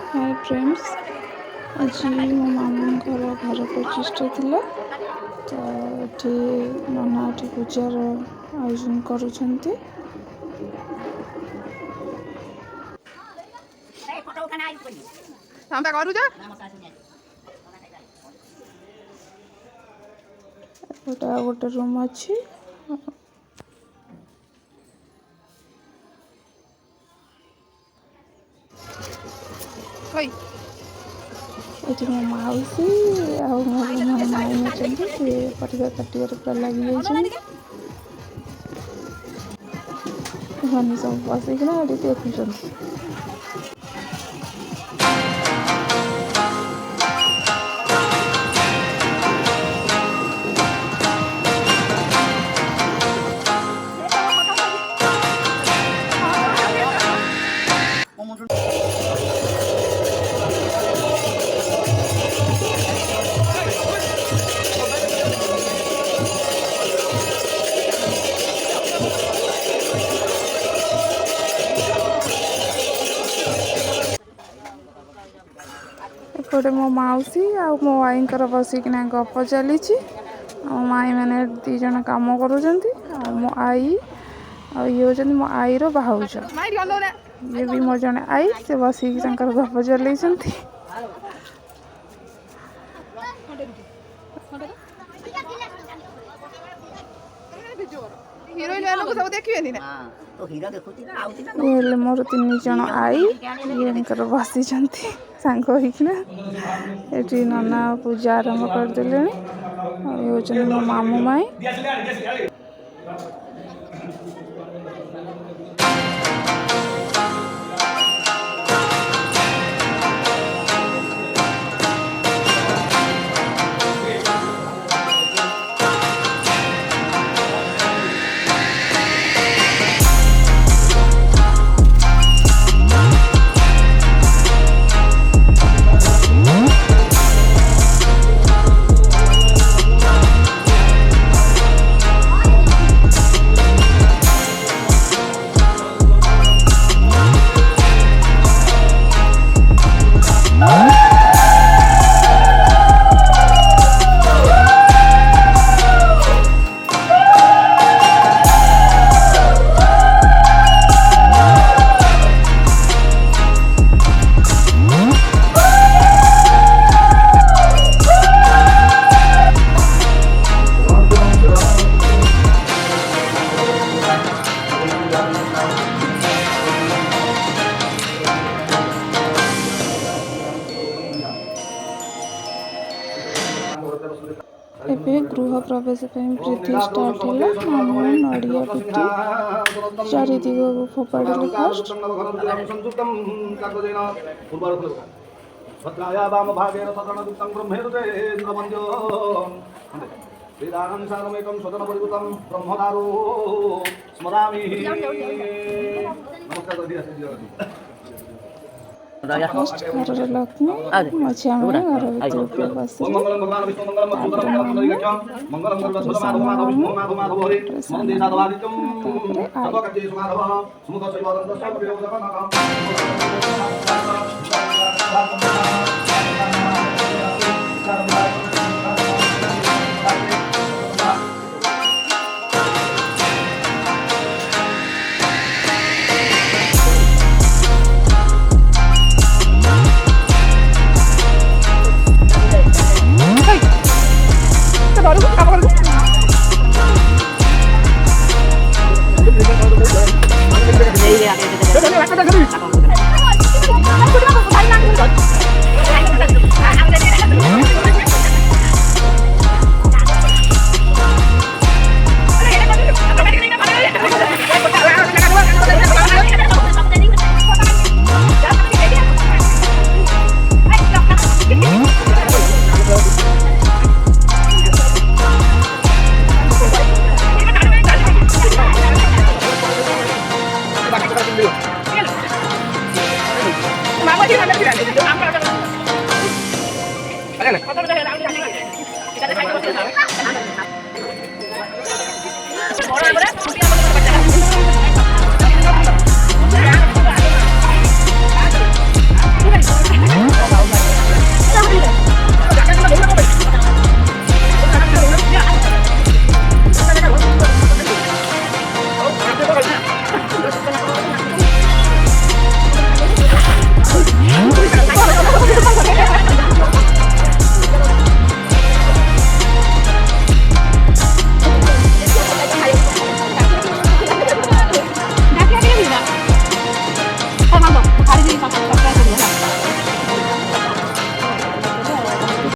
Hi friends, आज मो मामू घर प्रतिष्ठा थिला तो ये नना ये पूजार आयोजन करुछंती। गोटे रूम अच्छी ये मो मौसी माई अच्छे सी परिवार काटियार पूरा लगी सब बसिकना देखुं। एपटे मो मौसी आ मो आई बसिकिना गप चली। मो माई मैंने दी जन कम कर मो आई ये हूँ मो आई बाहुज ये भी मो जने आई से बसिक गप चल मोर 3 जन आई ये बसी सांग होना ये नना पूजा आरंभ करदे। ये मो मामू माई एबे गृह प्रवेश प्रीति स्टार्ट है। मामू नड़िया पिटी चारि दिग को फोपाड़े फास्ट घर लक्ष्मी मझिया घर भर बस Ayan na.